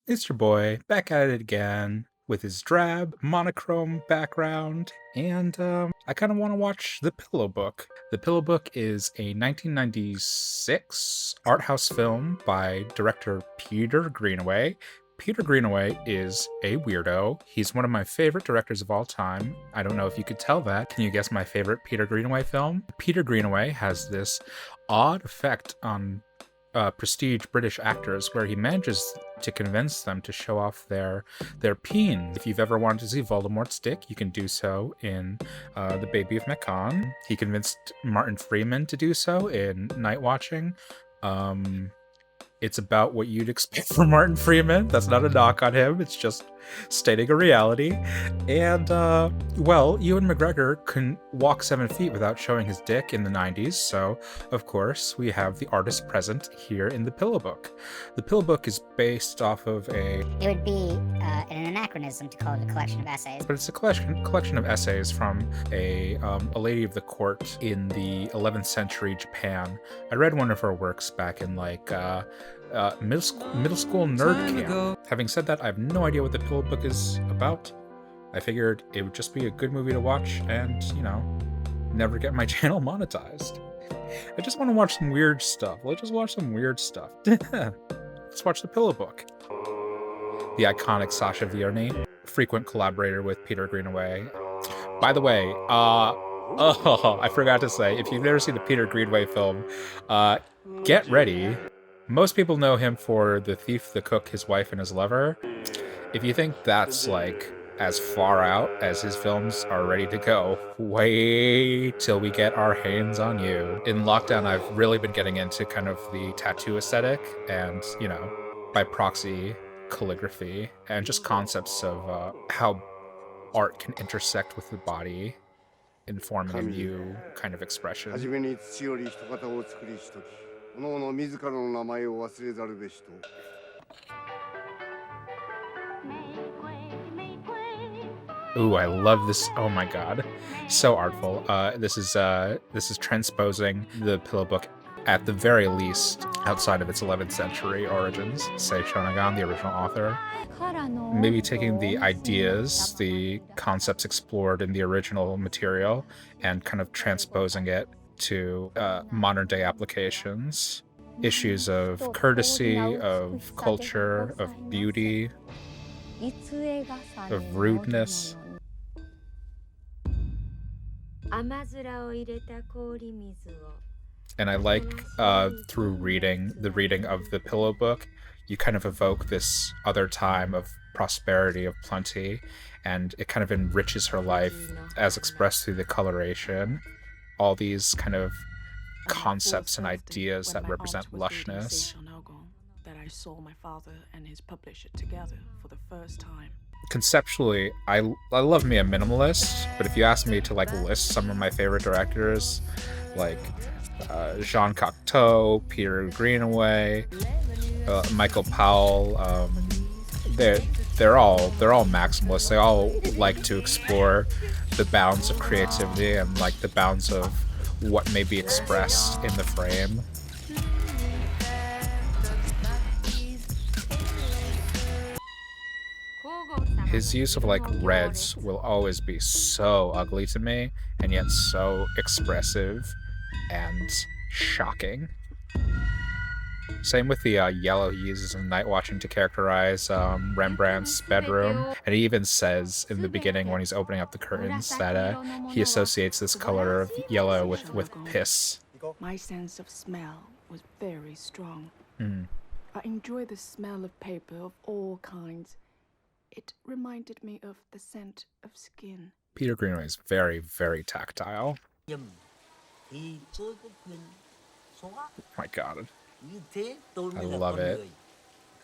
It's your boy, back at it again with his drab, monochrome background, and I kind of want to watch The Pillow Book. The Pillow Book is a 1996 art house film by director Peter Greenaway. Peter Greenaway is a weirdo. He's one of my favorite directors of all time. I don't know if you could tell that. Can you guess my favorite Peter Greenaway film? Peter Greenaway has this odd effect on prestige British actors where he manages to convince them to show off their peens. If you've ever wanted to see Voldemort's dick, you can do so in The Baby of Meccan. He convinced Martin Freeman to do so in Night Watching. It's about what you'd expect from Martin Freeman. That's not a knock on him. It's just stating a reality. And, well, Ewan McGregor couldn't walk 7 feet without showing his dick in the 90s. So, of course, we have the artist present here in The Pillow Book. The Pillow Book is based off of It would be an anachronism to call it a collection of essays. But it's a collection of essays from a lady of the court in the 11th century Japan. I read one of her works back in like middle school nerd camp. Having said that, I have no idea what the Pillow Book is about. I figured it would just be a good movie to watch and, you know, never get my channel monetized. I just want to watch some weird stuff. Let's just watch some weird stuff. Let's watch The Pillow Book. The iconic Sacha Vierny, frequent collaborator with Peter Greenaway. By the way, I forgot to say, if you've never seen a Peter Greenaway film, get ready. Most people know him for The Thief, the Cook, His Wife, and His Lover. If you think that's like as far out as his films are ready to go, wait till we get our hands on you. In lockdown, I've really been getting into kind of the tattoo aesthetic and, you know, by proxy, calligraphy, and just concepts of how art can intersect with the body in forming a new kind of expression. Ooh, I love this. Oh my god. So artful. This is transposing the Pillow Book at the very least outside of its 11th century origins, say Shonagon, the original author. Maybe taking the ideas, the concepts explored in the original material, and kind of transposing it to modern day applications. Issues of courtesy, of culture, of beauty, of rudeness. And I like through the reading of the Pillow Book, you kind of evoke this other time of prosperity, of plenty, and it kind of enriches her life as expressed through the coloration. All these kind of concepts and ideas that represent lushness. That I saw my father and his publisher together for the first time. Conceptually, I love me a minimalist, but if you ask me to like list some of my favorite directors, like Jean Cocteau, Peter Greenaway, Michael Powell, they're all maximalists. They all like to explore the bounds of creativity and like the bounds of what may be expressed in the frame. His use of like reds will always be so ugly to me, and yet so expressive and shocking. Same with the yellow he uses in Night Watching to characterize Rembrandt's bedroom. And he even says in the beginning when he's opening up the curtains that he associates this color of yellow with piss. My sense of smell was very strong. I enjoy the smell of paper of all kinds. It reminded me of the scent of skin. Peter Greenaway is very, very tactile. Oh my god. I love it.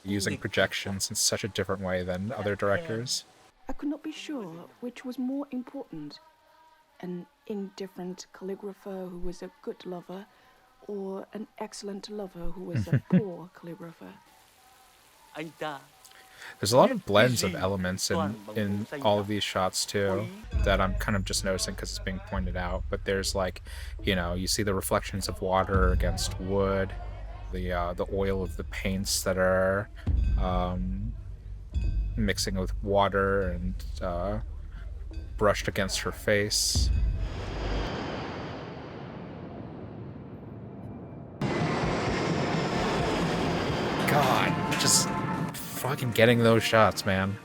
Using projections in such a different way than other directors. I could not be sure which was more important. An indifferent calligrapher who was a good lover, or an excellent lover who was a poor calligrapher. There's a lot of blends of elements in all of these shots too that I'm kind of just noticing because it's being pointed out. But there's like, you know, you see the reflections of water against wood, the oil of the paints that are mixing with water and brushed against her face. God, just fucking getting those shots, man.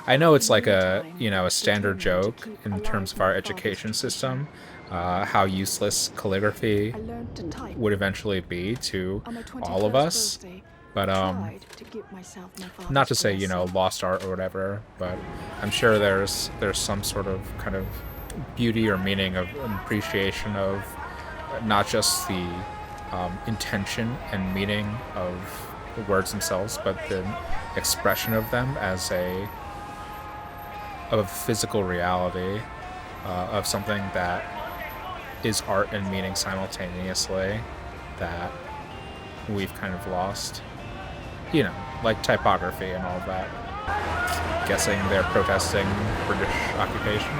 I know it's like a, you know, a standard joke in terms of our education system, how useless calligraphy would eventually be to all of us. But, not to say, you know, lost art or whatever, but I'm sure there's some sort of kind of beauty or meaning of an appreciation of not just the intention and meaning of the words themselves, but the expression of them as of physical reality, of something that is art and meaning simultaneously that we've kind of lost. You know, like typography and all of that. Guessing they're protesting British occupation.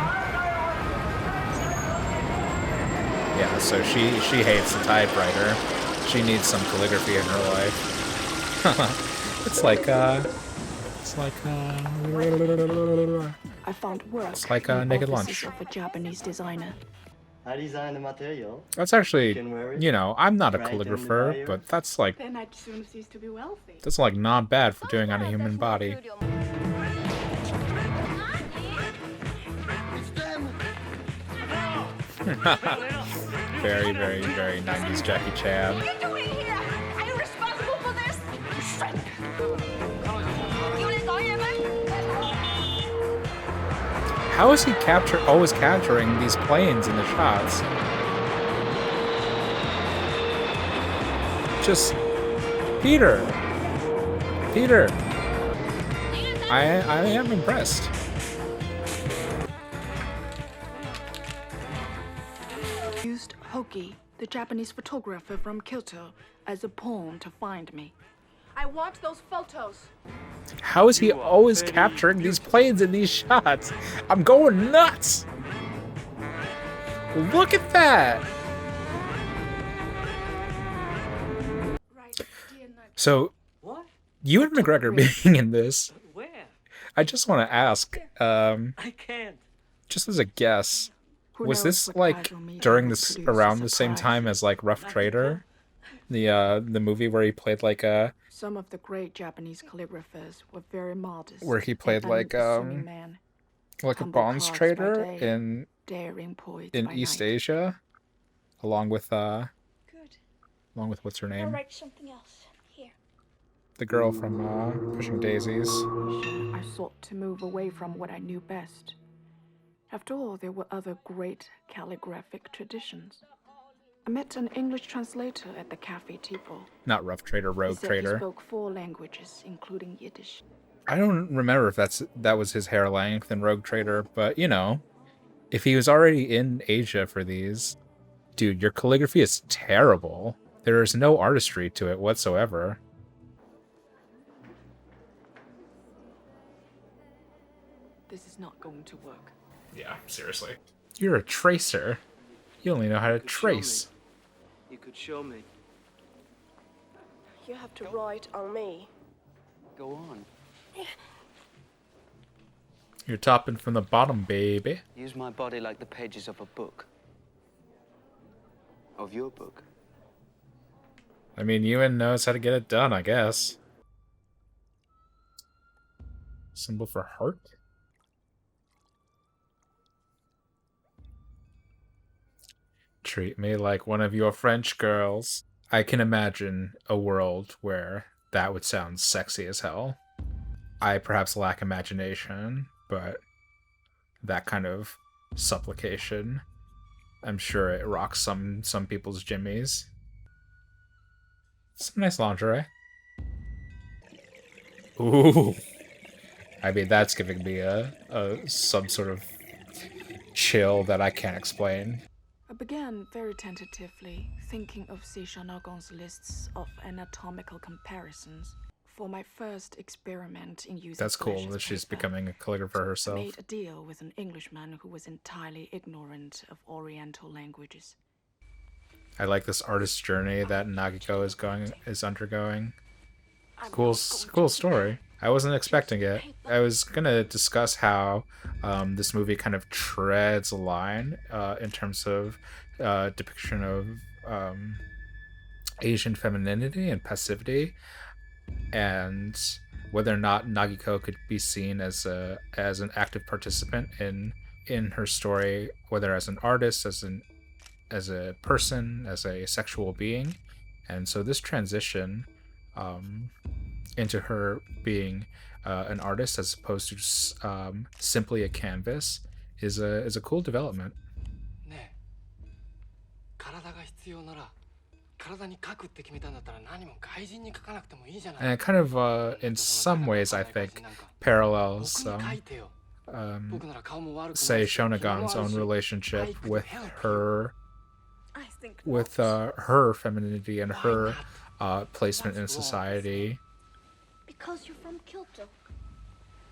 Yeah, so she hates the typewriter. She needs some calligraphy in her life. It's like I found work it's like in Naked offices Lunch. of a Japanese designer. I design the material. That's actually, you know, I'm not a calligrapher, but that's like, Then I'd soon cease to be wealthy. that's like not bad for doing on a human body. Very, very, very 90s Jackie Chan. What are you doing here? Are you responsible for this? How is he always capturing these planes in the shots? Just Peter. I am impressed. Used Hoki, the Japanese photographer from Kyoto, as a pawn to find me. I want those photos. How is he always capturing these planes in these shots? I'm going nuts! Look at that! Right, dear Nugget. So, What? Ewan McGregor being in this, Where? I just want to ask, I can't. just as a guess, Who was knows this what like casual media during will this produce around as the a same prize. time as like Rough Trader, the movie where he played like Some of the great Japanese calligraphers were very modest. where he and played like unassuming men, a humble bonds cards by trader day, in daring poets by East night. Asia, along with Good. what's her I'll name, write something else. Here. the girl from Pushing Daisies. I sought to move away from what I knew best. After all, there were other great calligraphic traditions. I met an English translator at the Cafe Tipo. Not Rough Trader, He Rogue said he Trader. spoke 4 languages, including Yiddish. I don't remember if that was his hair length in Rogue Trader, but you know, if he was already in Asia for these, dude, your calligraphy is terrible. There is no artistry to it whatsoever. This is not going to work. Yeah, seriously. You're a tracer. You only know how to trace. You could show me. You have to write on me. Go on. You're topping from the bottom, baby. Use my body like the pages of a book. Of your book. I mean, Ewan knows how to get it done, I guess. Symbol for heart? Treat me like one of your French girls. I can imagine a world where that would sound sexy as hell. I perhaps lack imagination, but that kind of supplication, I'm sure it rocks some people's jimmies. Some nice lingerie. Ooh. I mean, that's giving me some sort of chill that I can't explain. I began very tentatively, thinking of Sacha lists of anatomical comparisons. For my first experiment in using That's cool precious that she's paper, becoming a calligrapher I herself. made a deal with an Englishman who was entirely ignorant of Oriental languages. I like this artist's journey that Nagiko is undergoing. Cool story. I wasn't expecting it. I was gonna discuss how this movie kind of treads a line in terms of depiction of Asian femininity and passivity, and whether or not Nagiko could be seen as an active participant in her story, whether as an artist, as a person, as a sexual being. And so this transition into her being an artist as opposed to simply a canvas is a cool development. ねえ、体が必要なら体に描くって決めたんだったら何も外人に描かなくてもいいじゃない。 And it kind of, in some ways, I think, parallels say Shonagon's own relationship with her her femininity and her placement in society. Because you're from Kyoto.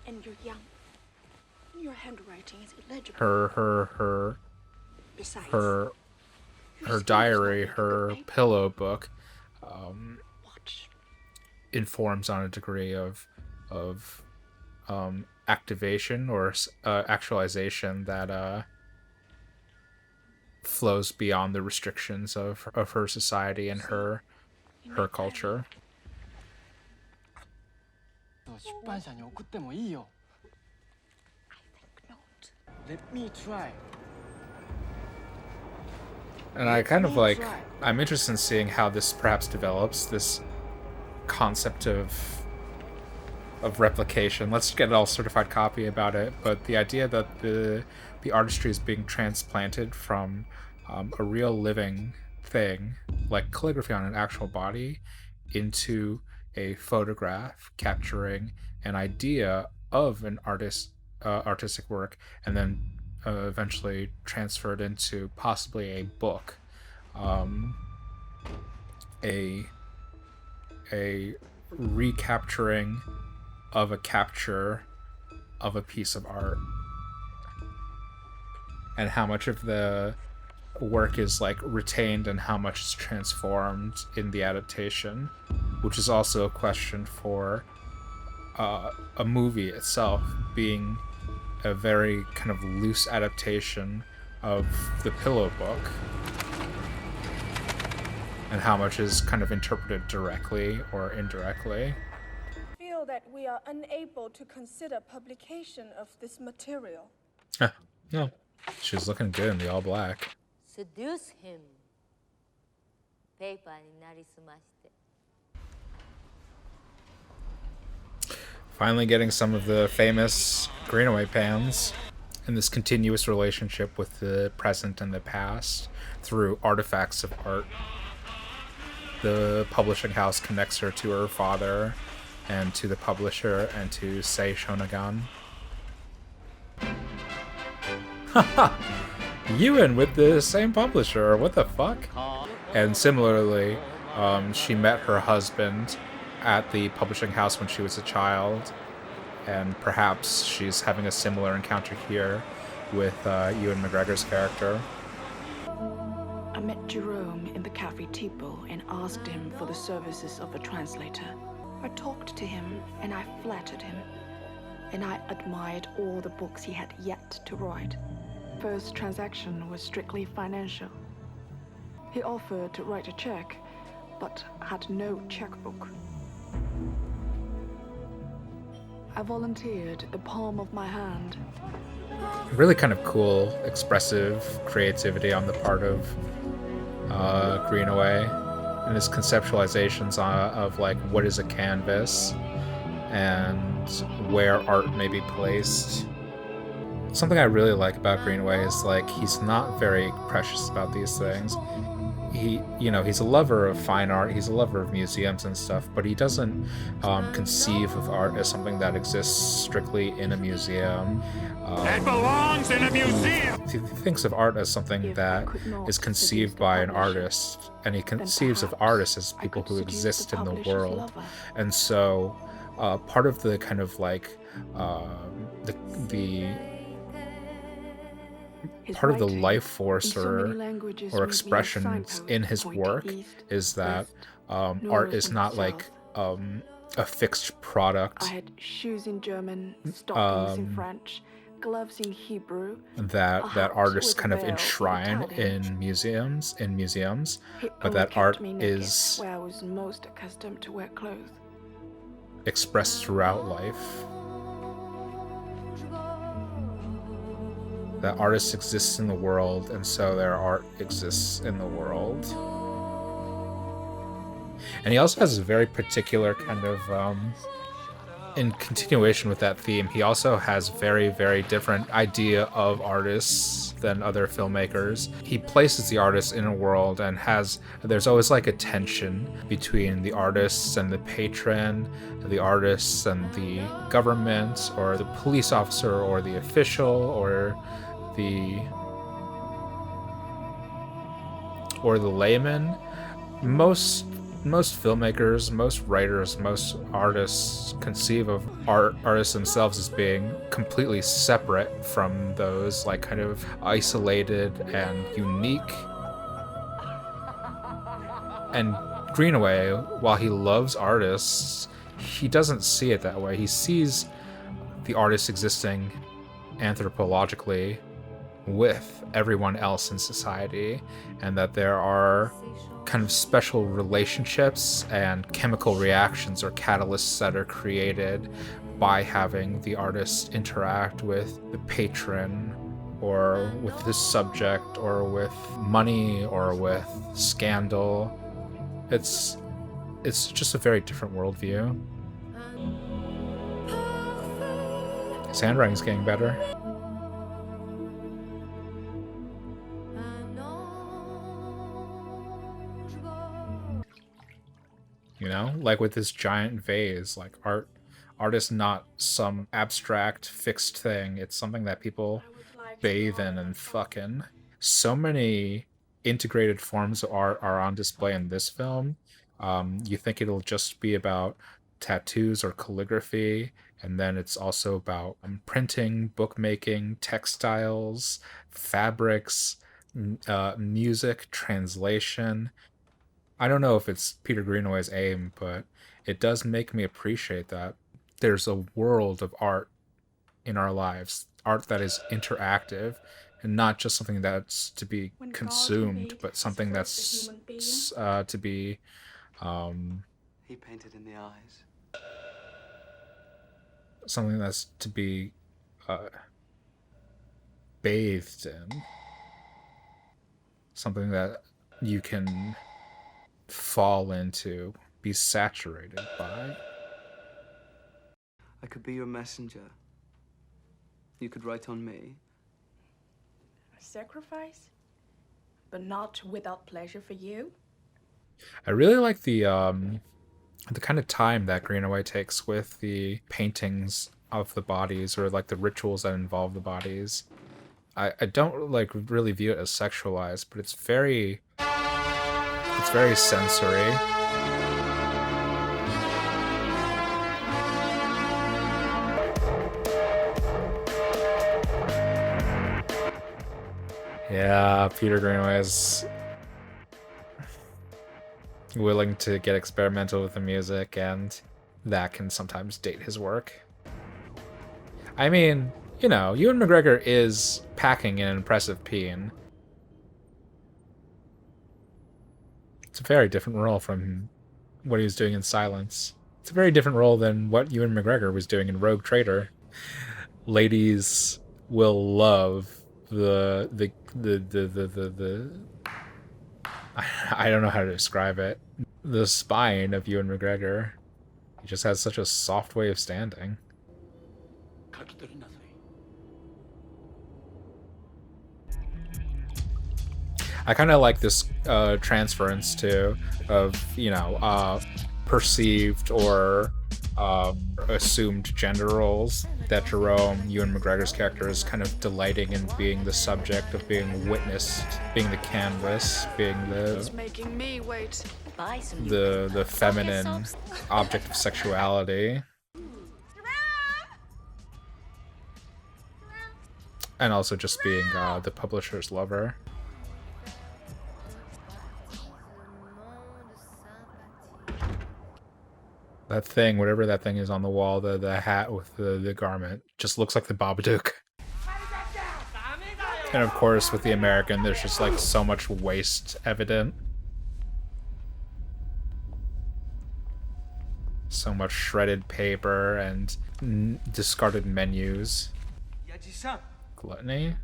And you're young. Your handwriting is illegible. Her Besides, her your diary, skills don't make a her good paper. pillow book, Watch. informs on a degree of activation or actualization that flows beyond the restrictions of her society and her culture. 出版社に送ってもいいよ。 Let me try. And I kind of like, I'm interested in seeing how this perhaps develops, this concept of replication. Let's get an all certified copy about it, but the idea that the artistry is being transplanted from a real living thing, like calligraphy on an actual body, into a photograph capturing an idea of an artistic work, and then eventually transferred into possibly a book, a recapturing of a capture of a piece of art, and how much of the work is like retained and how much is transformed in the adaptation, which is also a question for a movie itself being a very kind of loose adaptation of the Pillow Book, and how much is kind of interpreted directly or indirectly. I feel that we are unable to consider publication of this material. No, she's looking good in the all black. Seduce him. Paperになりすまして。 Finally getting some of the famous Greenaway pans and this continuous relationship with the present and the past through artifacts of art. The publishing house connects her to her father and to the publisher and to Sei Shonagon. Haha! Ewan with the same publisher, what the fuck? And similarly, she met her husband at the publishing house when she was a child, and perhaps she's having a similar encounter here with Ewan McGregor's character. I met Jerome in the Cafe Tipo and asked him for the services of a translator. I talked to him and I flattered him, and I admired all the books he had yet to write. First transaction was strictly financial. He offered to write a check, but had no checkbook. I volunteered the palm of my hand. Really kind of cool, expressive creativity on the part of Greenaway, and his conceptualizations of like what is a canvas and where art may be placed. Something I really like about Greenaway is like he's not very precious about these things. He's a lover of fine art, he's a lover of museums and stuff, but he doesn't conceive of art as something that exists strictly in a museum. It belongs in a museum! He thinks of art as something that is conceived by an artist, and he conceives of artists as people who exist in the world. And so part of the kind of like part of the life force or expressions in his work is that art is not like a fixed product I had shoes in German, stockings in French, gloves in Hebrew. that a hat artists with a kind of veil in enshrine Italian. in museums, He but only that kept art me naked, is where I was most accustomed to wear clothes. expressed throughout life. That artists exist in the world, and so their art exists in the world. And he also has a very particular kind of, in continuation with that theme, he also has very, very different idea of artists than other filmmakers. He places the artist in a world and there's always like a tension between the artists and the patron, the artists and the government, or the police officer, or the official, or the layman. Most filmmakers, most writers, most artists conceive of artists themselves as being completely separate from those, like kind of isolated and unique. And Greenaway, while he loves artists, he doesn't see it that way. He sees the artist existing anthropologically with everyone else in society, and that there are kind of special relationships and chemical reactions or catalysts that are created by having the artist interact with the patron, or with the subject, or with money, or with scandal. It's just a very different worldview. His handwriting's getting better. You know, like with this giant vase, like art is not some abstract fixed thing. It's something that people bathe in and fucking. So many integrated forms of art are on display in this film. You think it'll just be about tattoos or calligraphy, and then it's also about printing, bookmaking, textiles, fabrics, music, translation. I don't know if it's Peter Greenaway's aim, but it does make me appreciate that there's a world of art in our lives, art that is interactive, and not just something that's to be consumed, but something that's to be He painted in the eyes. something that's to be bathed in, something that you can fall into, be saturated by. I could be your messenger. You could write on me. Sacrifice? But not without pleasure for you? I really like the kind of time that Greenaway takes with the paintings of the bodies, or like the rituals that involve the bodies. I don't like really view it as sexualized, but it's very sensory. Yeah, Peter Greenaway is willing to get experimental with the music, and that can sometimes date his work. I mean, you know, Ewan McGregor is packing an impressive peen. It's a very different role from what he was doing in Silence. It's a very different role than what Ewan McGregor was doing in Rogue Trader. Ladies will love the I don't know how to describe it. The spine of Ewan McGregor. He just has such a soft way of standing. I kind of like this transference too of, you know, perceived or assumed gender roles that Jerome, Ewan McGregor's character, is kind of delighting in being the subject, of being witnessed, being the canvas, being the feminine object of sexuality. And also just being the publisher's lover. That thing, whatever that thing is on the wall, the hat with the garment, just looks like the Babadook. And of course, with the American, there's just like so much waste evident. So much shredded paper and discarded menus. Gluttony?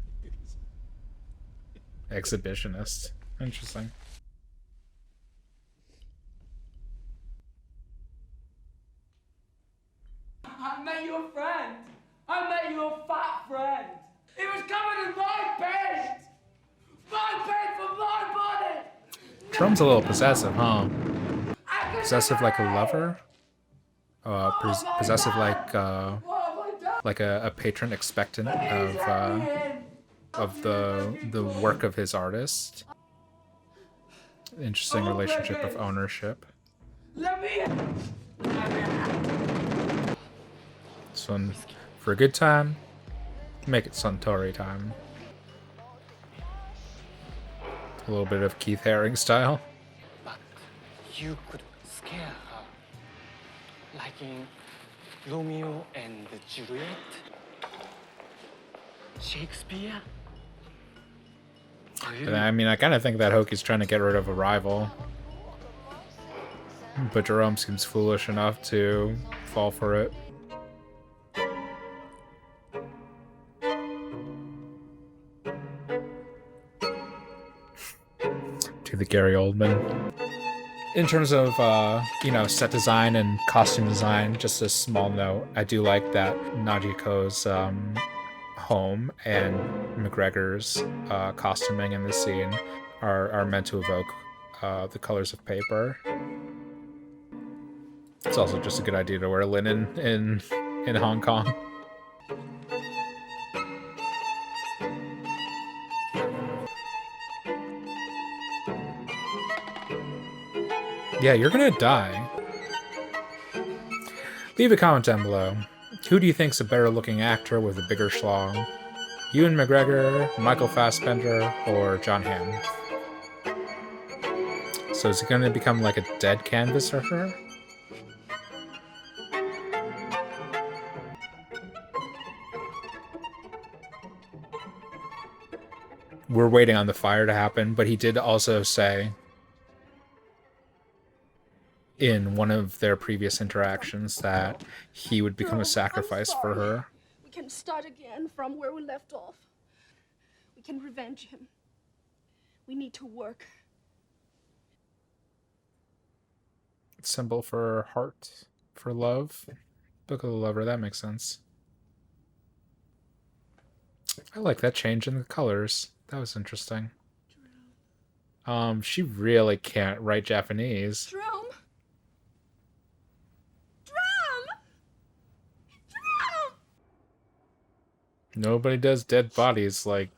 Exhibitionist. Interesting. I met your friend. I met your fat friend. He was coming in my bed. My bed for my body. Jerome's a little possessive, huh? Possessive like a lover? Possessive like a patron expectant of the work of his artist. Interesting relationship of ownership. This one, for a good time, make it Suntory time. A little bit of Keith Haring style. But you could scare her. Like in Romeo and Juliet? Shakespeare? And I mean, I kind of think that Hoki's trying to get rid of a rival. But Jerome seems foolish enough to fall for it. To the Gary Oldman. In terms of, you know, set design and costume design, just a small note. I do like that Najiko's home and McGregor's costuming in this scene are meant to evoke the colors of paper. It's also just a good idea to wear linen in Hong Kong. Yeah, you're gonna die. Leave a comment down below. Who do you think's a better looking actor with a bigger schlong? Ewan McGregor, Michael Fassbender, or John Hamm? So is it gonna become like a dead canvas for her? We're waiting on the fire to happen, but he did also say in one of their previous interactions that he would become a sacrifice for her. We can start again from where we left off. We can revenge him. We need to work. Symbol for heart, for love. Book of the Lover, that makes sense. I like that change in the colors. That was interesting. She really can't write Japanese. Jerome! Nobody does dead bodies like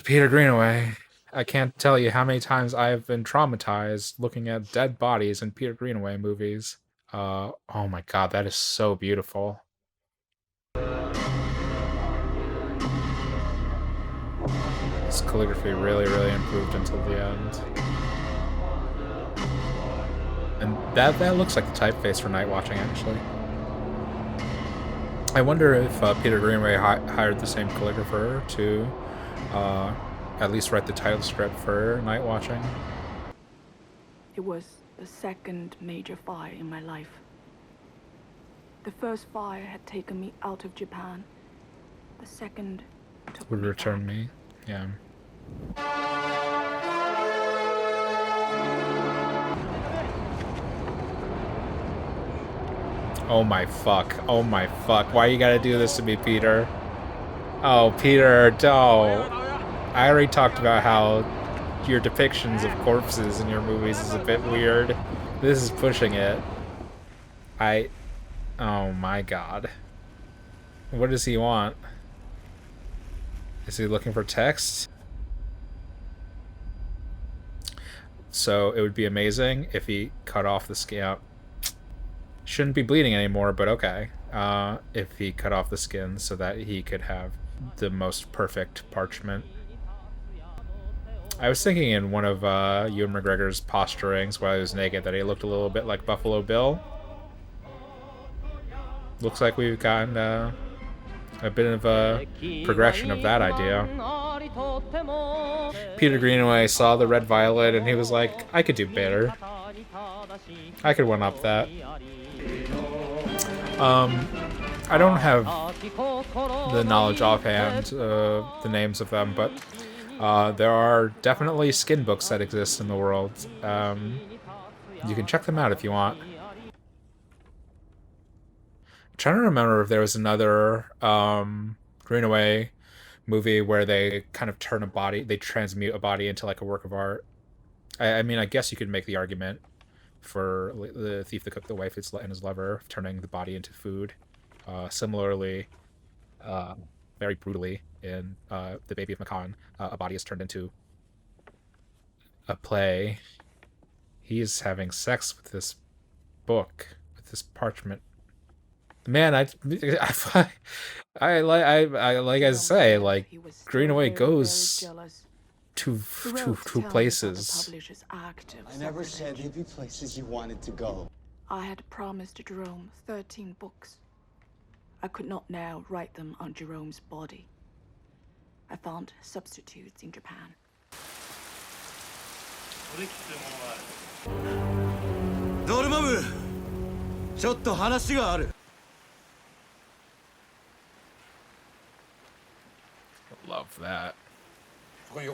Peter Greenaway. I can't tell you how many times I've been traumatized looking at dead bodies in Peter Greenaway movies. Oh my god, that is so beautiful. This calligraphy really, really improved until the end. And that looks like the typeface for Night Watching, actually. I wonder if Peter Greenaway hired the same calligrapher to at least write the title script for Night Watching. It was the second major fire in my life. The first fire had taken me out of Japan. The second took Would me return back. me. Yeah. Oh my fuck. Oh my fuck. Why you gotta do this to me, Peter? Oh, Peter, don't. I already talked about how your depictions of corpses in your movies is a bit weird. This is pushing it. Oh my god. What does he want? Is he looking for text? So it would be amazing if he cut off the skin. Shouldn't be bleeding anymore, but okay. If he cut off the skin so that he could have the most perfect parchment. I was thinking in one of Ewan McGregor's posturings while he was naked that he looked a little bit like Buffalo Bill. Looks like we've gotten a bit of a progression of that idea. Peter Greenaway saw the red violet and he was like, I could do better. I could one-up that. I don't have the knowledge offhand, the names of them, but there are definitely skin books that exist in the world. You can check them out if you want. I'm trying to remember if there was another Greenaway movie where they kind of turn a body, they transmute a body into like a work of art. I mean, I guess you could make the argument for the thief, the cook, the wife, and his lover, turning the body into food. Similarly, very brutally in The Baby of Macon, a body is turned into a play. He's having sex with this book, with this parchment. Man, I like I say, like Greenaway goes to places. I never said there'd be places you wanted to go. I had promised Jerome 13 books. I could not now write them on Jerome's body. I found substitutes in Japan. Dormamu, ちょっと話がある. Love that. I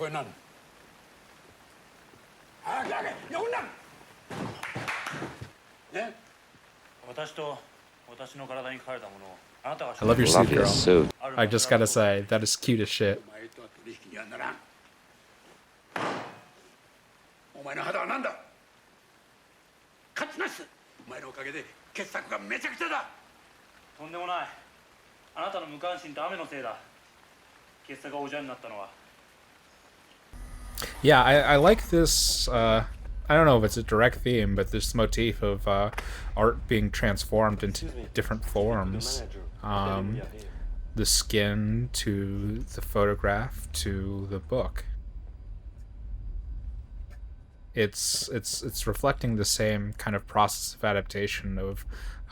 love your suit, girl. I just gotta say, that is cute as shit. Yeah, I like this, I don't know if it's a direct theme, but this motif of art being transformed into different forms. The skin to the photograph to the book. It's reflecting the same kind of process of adaptation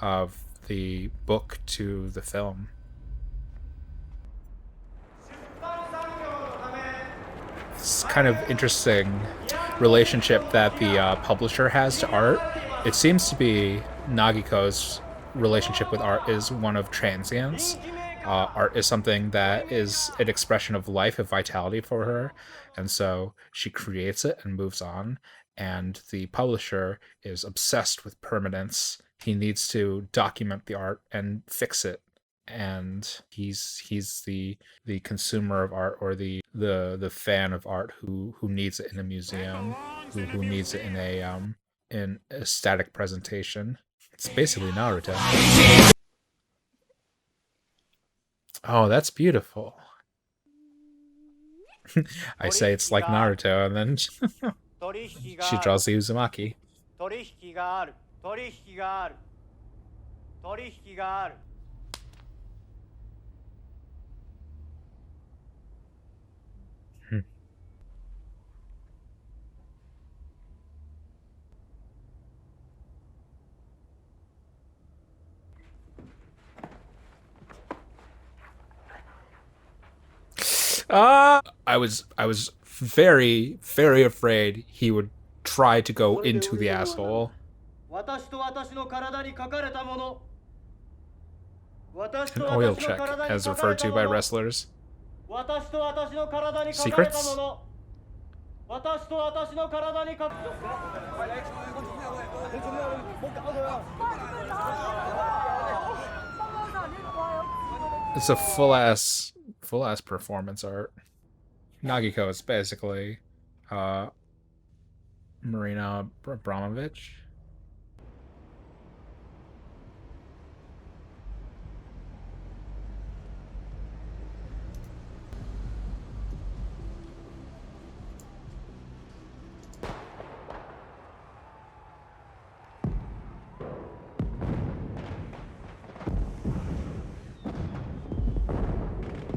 of the book to the film. It's kind of interesting relationship that the publisher has to art. It seems to be Nagiko's relationship with art is one of transience. Art is something that is an expression of life, of vitality for her, and so she creates it and moves on. And the publisher is obsessed with permanence. He needs to document the art and fix it. And he's the consumer of art, or the fan of art who needs it in a museum, who needs it in a static presentation. It's basically Naruto. Oh, that's beautiful. I say it's like Naruto, and then she draws the Uzumaki. I was very, very afraid he would try to go into the asshole. An oil check, as referred to by wrestlers. Secrets? It's a full-ass performance art. Nagiko is basically Marina Abramovich.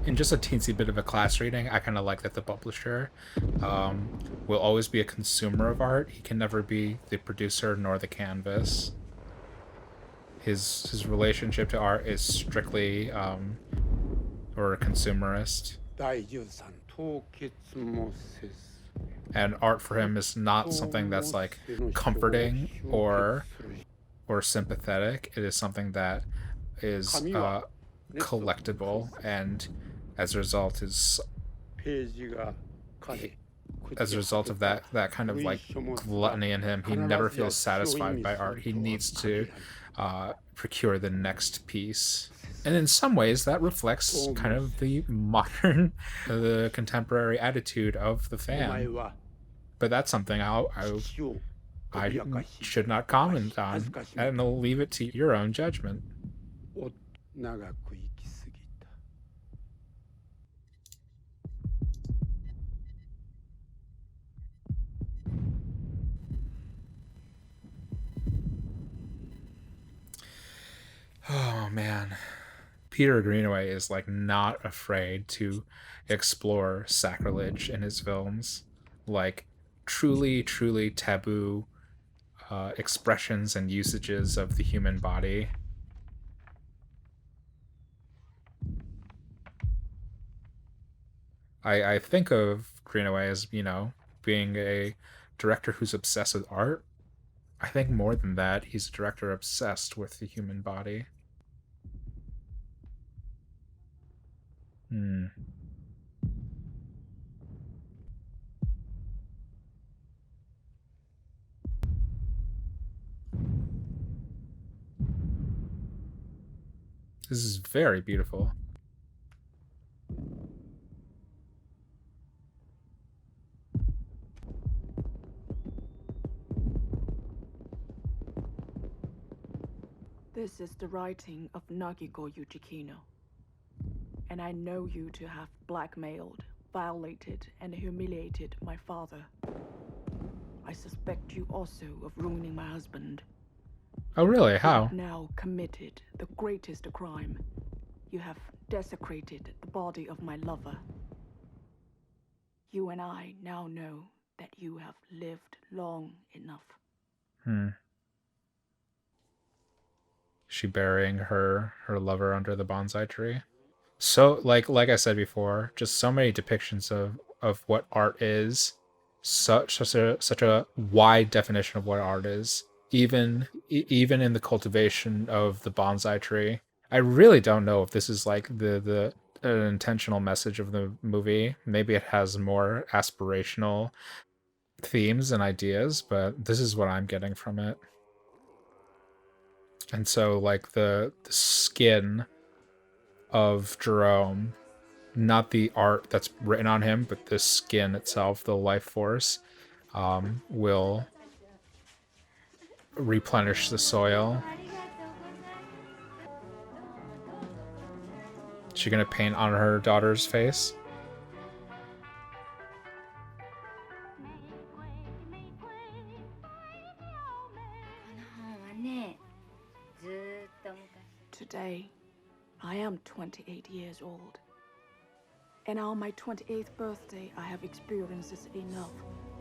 In just a teensy bit of a class reading, I kind of like that the publisher will always be a consumer of art. He can never be the producer nor the canvas. His relationship to art is strictly or consumerist. And art for him is not something that's like comforting or sympathetic. It is something that is collectible, and as a result of that kind of like gluttony in him, he never feels satisfied by art. He needs to procure the next piece. And in some ways that reflects kind of the modern, the contemporary attitude of the fan. But that's something I should not comment on, and I'll leave it to your own judgment. Oh man, Peter Greenaway is like not afraid to explore sacrilege in his films, like truly taboo expressions and usages of the human body. I think of Greenaway as, you know, being a director who's obsessed with art. I think more than that, he's a director obsessed with the human body. This is very beautiful. This is the writing of Nagiko Yukino. And I know you to have blackmailed, violated, and humiliated my father. I suspect you also of ruining my husband. Oh really? How? You have now committed the greatest crime. You have desecrated the body of my lover. You and I now know that you have lived long enough. She burying her lover under the bonsai tree. So like I said before, just so many depictions of what art is. Such a wide definition of what art is. Even in the cultivation of the bonsai tree. I really don't know if this is like the an intentional message of the movie. Maybe it has more aspirational themes and ideas, but this is what I'm getting from it. And so like the skin of Jerome, not the art that's written on him, but the skin itself, the life force, will replenish the soil. Is she gonna paint on her daughter's face? Today, I am 28 years old. And on my 28th birthday, I have experiences enough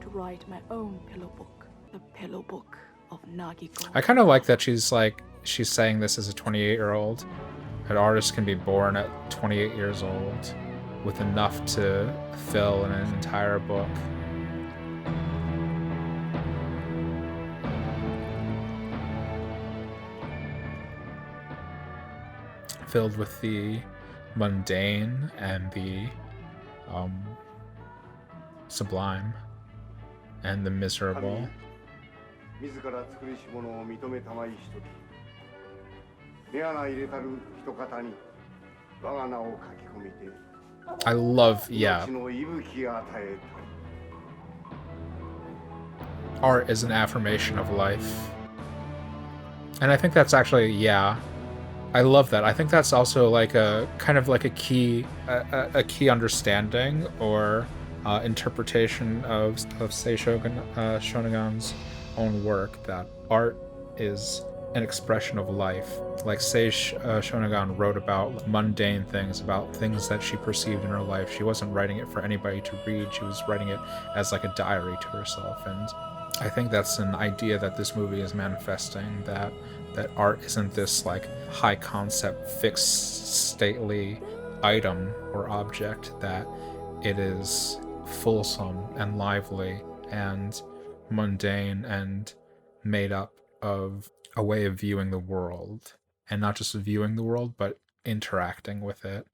to write my own pillow book. The pillow book of Nagiko. I kind of like that she's saying this as a 28-year-old. An artist can be born at 28 years old with enough to fill an entire book. Filled with the mundane and the sublime and the miserable. I love, yeah. Art is an affirmation of life. And I think that's actually, yeah. I love that. I think that's also like a kind of like a key understanding or interpretation of Sei Shonagon's own work, that art is an expression of life. Like, say Shonagon wrote about mundane things, about things that she perceived in her life. She wasn't writing it for anybody to read. She was writing it as like a diary to herself. And I think that's an idea that this movie is manifesting, that art isn't this like high concept, fixed, stately item or object, that it is fulsome and lively and mundane and made up of a way of viewing the world, and not just viewing the world but interacting with it,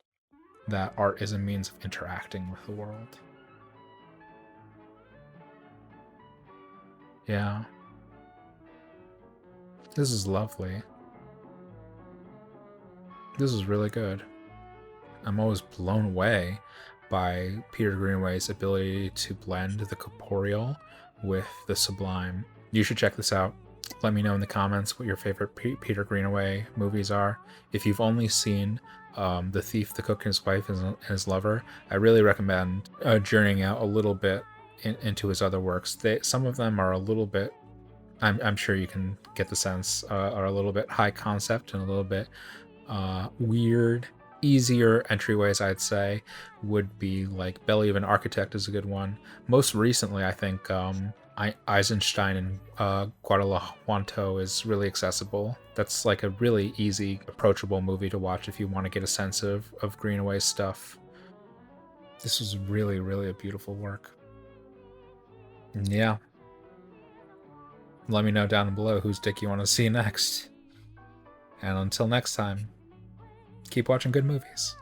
that art is a means of interacting with the world. Yeah, this is lovely. This is really good. I'm always blown away by Peter Greenaway's ability to blend the corporeal with the sublime. You should check this out. Let me know in the comments what your favorite Peter Greenaway movies are. If you've only seen The Thief, the Cook, and His Wife and His Lover, I really recommend journeying out a little bit into his other works. Some of them are a little bit, I'm sure you can get the sense, are a little bit high concept and a little bit weird. Easier entryways, I'd say, would be like Belly of an Architect is a good one. Most recently, I think Eisenstein and Guadalujanto is really accessible. That's like a really easy, approachable movie to watch if you want to get a sense of Greenaway's stuff. This was really, really a beautiful work. Yeah. Let me know down below whose dick you want to see next. And until next time, keep watching good movies.